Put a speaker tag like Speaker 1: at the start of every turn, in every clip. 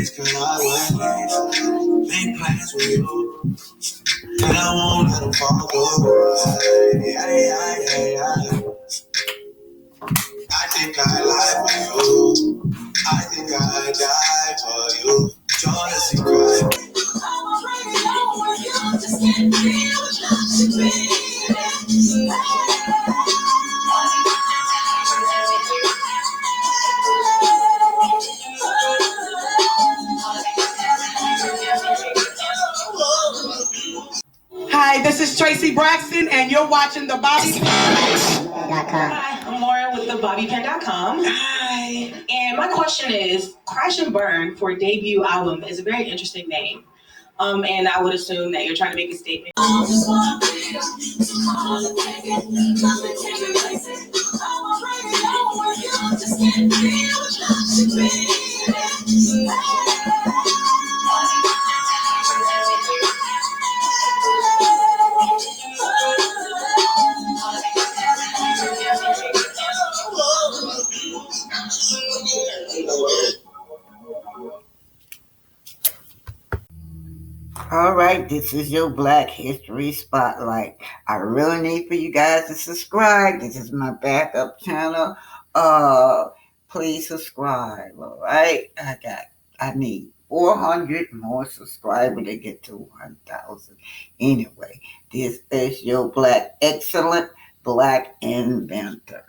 Speaker 1: days, cause I went make plans with you. And I won't let them fall through. I think I lie for you. I think I die for you. Jealousy cry. I'm already over you. Just can't feel what you feel.
Speaker 2: Hi, this is Tracy Braxton, and you're watching the Bobby
Speaker 3: Hi, I'm Laura with the BobbyPin.com.
Speaker 2: Hi.
Speaker 3: And my question is, Crash and Burn for a debut album is a very interesting name. And I would assume that you're trying to make a statement.
Speaker 4: All right, this is your Black History Spotlight. I really need for you guys to subscribe. This is my backup channel. Please subscribe. All right, I need 400 more subscribers to get to 1,000. Anyway, this is your excellent Black inventor.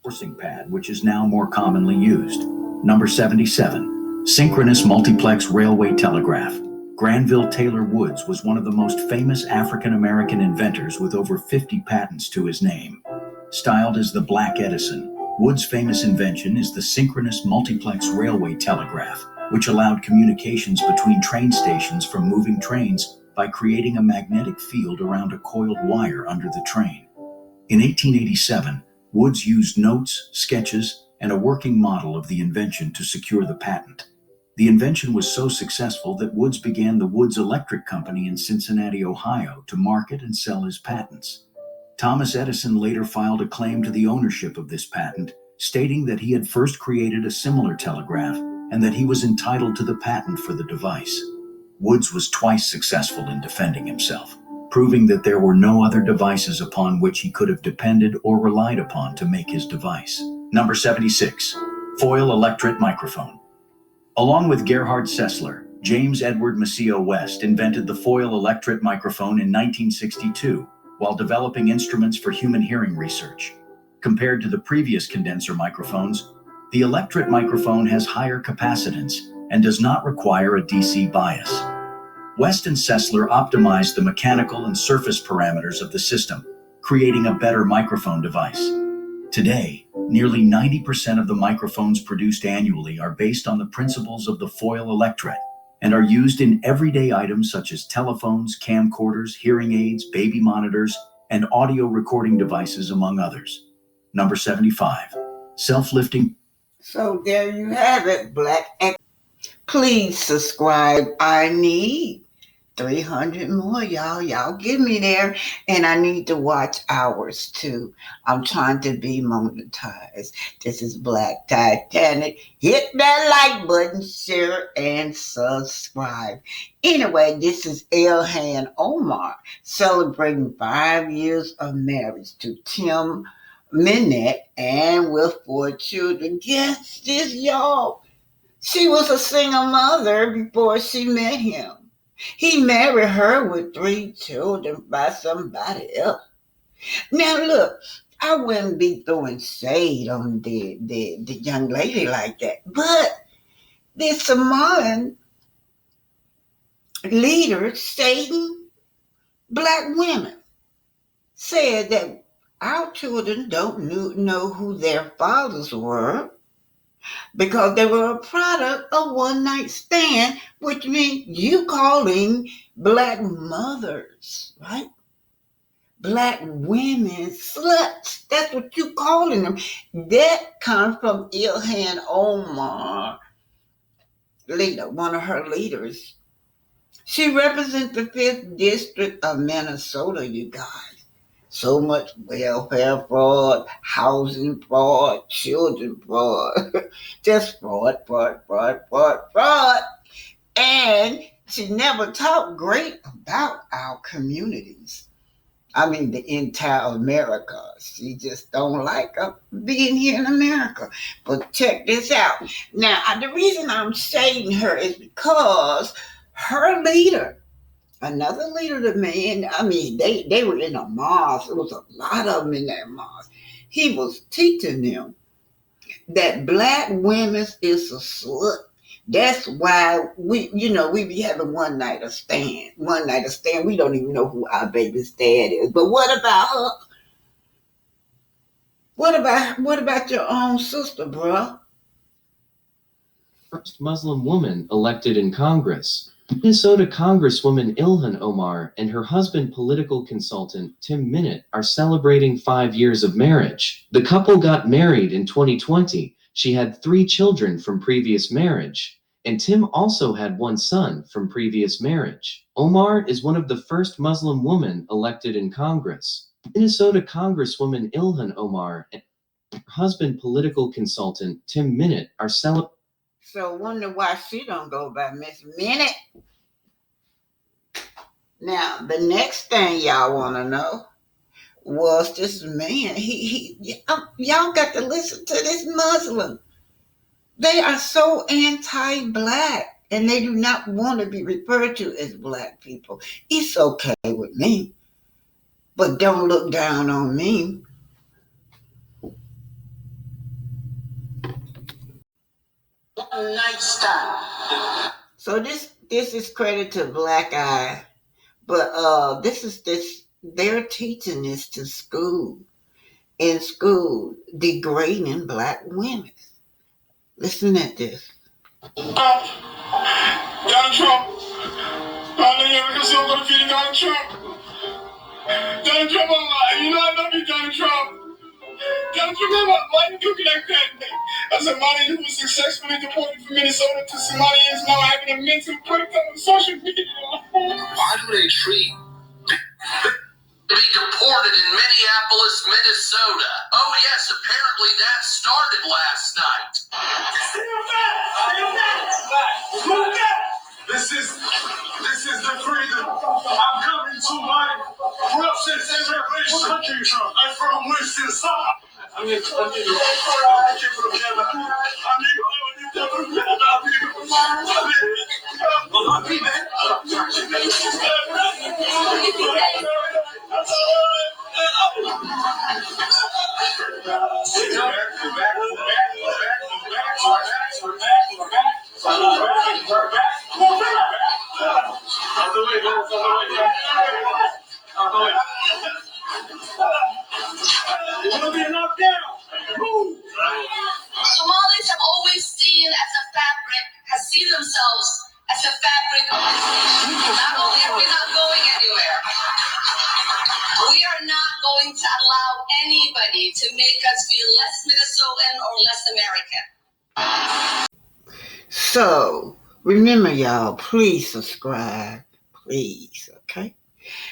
Speaker 5: Forcing pad, which is now more commonly used. Number 77, synchronous multiplex railway telegraph. Granville Taylor Woods was one of the most famous African-American inventors with over 50 patents to his name. Styled as the Black Edison, Woods' famous invention is the synchronous multiplex railway telegraph, which allowed communications between train stations from moving trains by creating a magnetic field around a coiled wire under the train. In 1887, Woods used notes, sketches, and a working model of the invention to secure the patent. The invention was so successful that Woods began the Woods Electric Company in Cincinnati, Ohio, to market and sell his patents. Thomas Edison later filed a claim to the ownership of this patent, stating that he had first created a similar telegraph and that he was entitled to the patent for the device. Woods was twice successful in defending himself, proving that there were no other devices upon which he could have depended or relied upon to make his device. Number 76, foil electret microphone. Along with Gerhard Sessler, James Edward Maceo West invented the foil electret microphone in 1962 while developing instruments for human hearing research. Compared to the previous condenser microphones, the electret microphone has higher capacitance and does not require a DC bias. West and Sessler optimized the mechanical and surface parameters of the system, creating a better microphone device. Today, nearly 90% of the microphones produced annually are based on the principles of the foil electret and are used in everyday items such as telephones, camcorders, hearing aids, baby monitors, and audio recording devices, among others. Number 75, self-lifting.
Speaker 4: So there you have it, Please subscribe. I need 300 more, y'all. Y'all get me there. And I need to watch hours too. I'm trying to be monetized. This is Black Titanic. Hit that like button, share, and subscribe. Anyway, this is Ilhan Omar celebrating 5 years of marriage to Tim Minette and with 4 children. Guess this, y'all. She was a single mother before she met him. He married her with 3 children by somebody else. Now look, I wouldn't be throwing shade on the young lady like that, but the Samolian leader, Satan, black women, said that our children don't know who their fathers were because they were a product of one night stand, which means you calling black mothers, right? Black women sluts. That's what you calling them. That comes from Ilhan Omar, leader, one of her leaders. She represents the 5th district of Minnesota, you guys. So much welfare fraud, housing fraud, children fraud, just fraud, fraud, fraud, fraud, fraud. And she never talked great about our communities. I mean, the entire America. She just don't like being here in America. But check this out. Now, the reason I'm saying her is because her leader, another leader, the man, I mean, they were in a mosque. There was a lot of them in that mosque. He was teaching them that black women is a slut. That's why we be having one night of stand. One night of stand. We don't even know who our baby's dad is. But what about her? What about your own sister, bruh?
Speaker 1: First Muslim woman elected in Congress. Minnesota Congresswoman Ilhan Omar and her husband, political consultant Tim Minnitt, are celebrating 5 years of marriage. The couple got married in 2020. She had 3 children from previous marriage, and Tim also had 1 son from previous marriage. Omar is one of the first Muslim women elected in Congress. Minnesota Congresswoman Ilhan Omar and her husband, political consultant Tim Minnitt, are celebrating.
Speaker 4: So wonder why she don't go by Miss Minute. Now, the next thing y'all want to know was this man. Y'all got to listen to this Muslim. They are so anti-black, and they do not want to be referred to as black people. It's okay with me, but don't look down on me. So this is credit to Black Eye, but they're teaching this to school. In school, degrading black women. Listen at this.
Speaker 6: Donald Trump. Donald Trump. Donald Trump, I love you, Donald Trump. Don't you remember why you do like that? A Somalian who was successfully deported from Minnesota to Somalia is now having a mental breakdown on social media.
Speaker 7: Why do they treat be deported in Minneapolis, Minnesota? Oh yes, apparently that started last night.
Speaker 6: This is the freedom. I'm coming to my corruption and revelation. What country are you from? I'm from Wisconsin. I'm here from Canada.
Speaker 7: Somalis have always seen themselves as a fabric of this nation. Not only are we not going anywhere, we are not going to allow anybody to make us feel less Minnesotan or less American.
Speaker 4: So, remember y'all, please subscribe. Please, okay?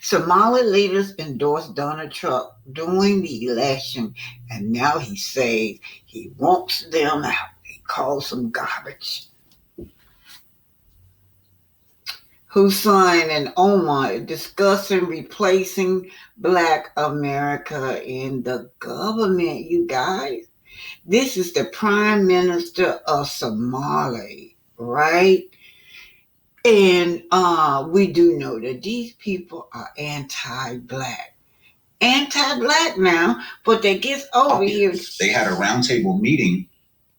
Speaker 4: Somali leaders endorsed Donald Trump during the election, and now he says he wants them out. He calls them garbage. Hussein and Omar discussing replacing Black America in the government, you guys. This is the Prime Minister of Somalia, right? And we do know that these people are anti-black. Anti-black now, but they get over here.
Speaker 8: They had a roundtable meeting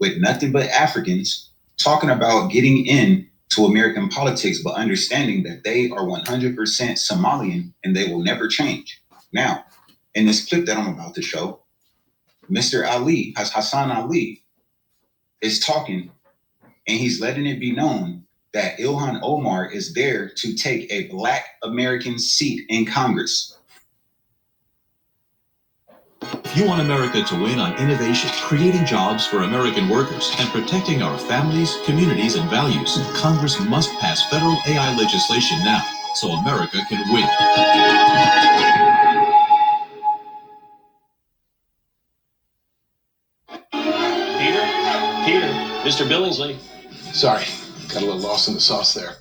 Speaker 8: with nothing but Africans talking about getting in to American politics, but understanding that they are 100% Somalian and they will never change. Now, in this clip that I'm about to show, Mr. Ali, Hassan Ali, is talking, and he's letting it be known that Ilhan Omar is there to take a Black American seat in Congress.
Speaker 9: If you want America to win on innovation, creating jobs for American workers, and protecting our families, communities, and values, Congress must pass federal AI legislation now so America can win.
Speaker 10: Mr. Billingsley.
Speaker 11: Sorry, got a little lost in the sauce there.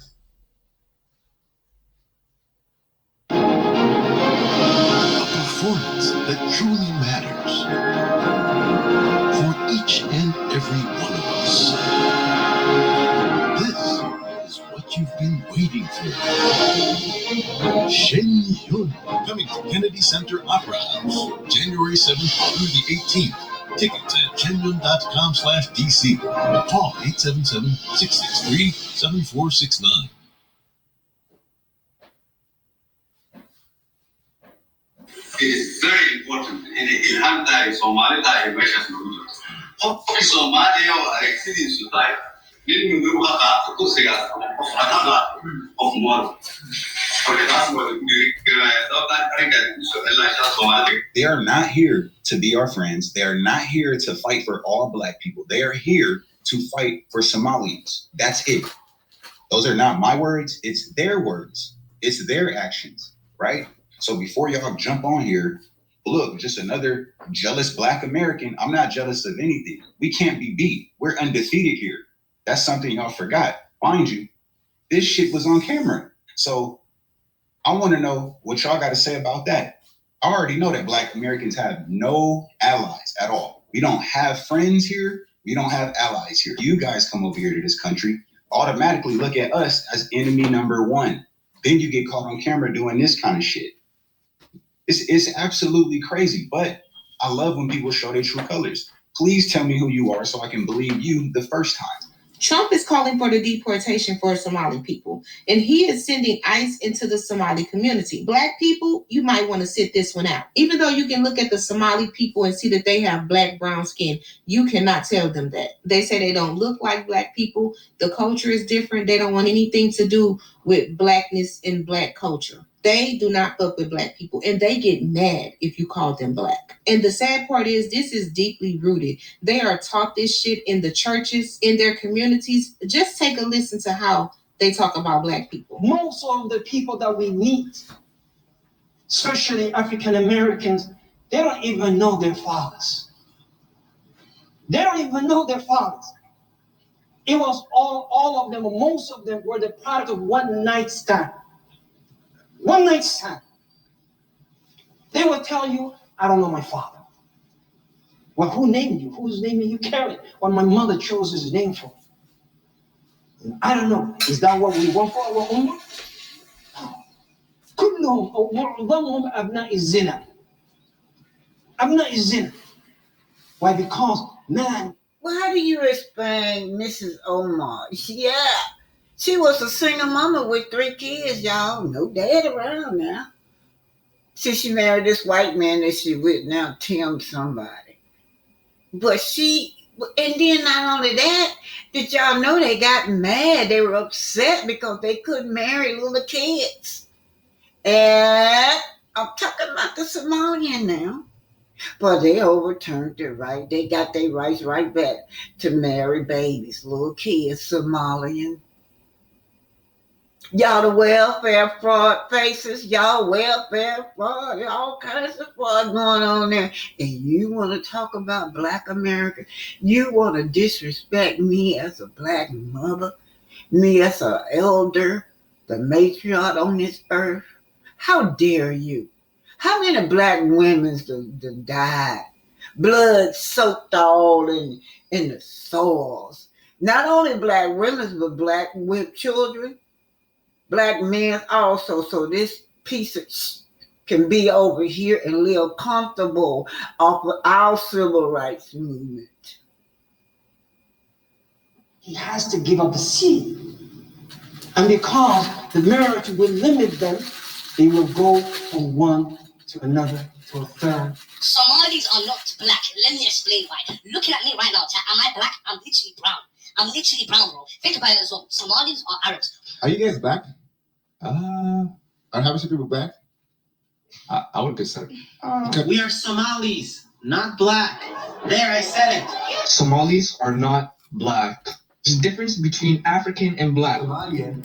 Speaker 11: A performance that truly matters for each and every one of us. This is what you've been waiting for. Shen Yun, coming to Kennedy Center Opera House, January 7th through the 18th. Tickets at shenyun.com/DC. Call 877-663-7469.
Speaker 12: It is very important in Hanta Somali tayo measures nudo. Hopefully Somali or exceeding supply. Didn't we work out to say of more.
Speaker 8: They are not here to be our friends. They are not here to fight for all black people. They are here to fight for Somalians. That's it. Those are not my words. It's their words. It's their actions, right? So before y'all jump on here, look, just another jealous black American. I'm not jealous of anything. We can't be beat. We're undefeated here. That's something y'all forgot. Mind you, this shit was on camera. So I want to know what y'all got to say about that. I already know that black Americans have no allies at all. We don't have friends here. We don't have allies here. You guys come over here to this country, automatically look at us as enemy number one. Then you get caught on camera doing this kind of shit. It's absolutely crazy, but I love when people show their true colors. Please tell me who you are so I can believe you the first time.
Speaker 13: Trump is calling for the deportation for Somali people, and he is sending ICE into the Somali community. Black people, you might want to sit this one out. Even though you can look at the Somali people and see that they have black, brown skin, you cannot tell them that. They say they don't look like black people. The culture is different. They don't want anything to do with blackness and black culture. They do not fuck with black people, and they get mad if you call them black. And the sad part is this is deeply rooted. They are taught this shit in the churches, in their communities. Just take a listen to how they talk about black people.
Speaker 14: Most of the people that we meet, especially African Americans, they don't even know their fathers. They don't even know their fathers. It was all of them, or most of them were the product of one night stand. One night stand. They will tell you, I don't know my father. Well, who named you? Whose name are you carrying? Well, my mother chose his name for me. I don't know. Is that what we want for our ummah? كلهم أو معظمهم أبناء الزنا. أبناء الزنا. Why? Because, man.
Speaker 4: Well, how do you explain Mrs. Omar? Yeah. She was a single mama with 3 kids, y'all. No dad around now. She married this white man that she with now, Tim somebody. But and then not only that, did y'all know they got mad? They were upset because they couldn't marry little kids. And I'm talking about the Samolian now. But they overturned their right. They got their rights right back to marry babies, little kids, Samolian. Y'all the welfare fraud faces, y'all welfare fraud, all kinds of fraud going on there. And you want to talk about black America? You want to disrespect me as a black mother? Me as an elder, the matriarch on this earth? How dare you? How many black women died? Blood soaked all in the soils. Not only black women, but black with children. Black men also, so this piece of can be over here and live comfortable off of our civil rights movement.
Speaker 14: He has to give up the seed. And because the marriage will limit them, they will go from one to another to a third.
Speaker 15: Somalis are not black. Let me explain why. Looking at me right now, am I black? I'm literally brown. I'm literally brown, bro. Think about it as well. Somalis are Arabs.
Speaker 11: Are you guys black? Are Habesha people black? I would consider.
Speaker 10: We are Somalis, not black. There, I said it.
Speaker 16: Somalis are not black. There's a difference between African and black.
Speaker 17: Somalian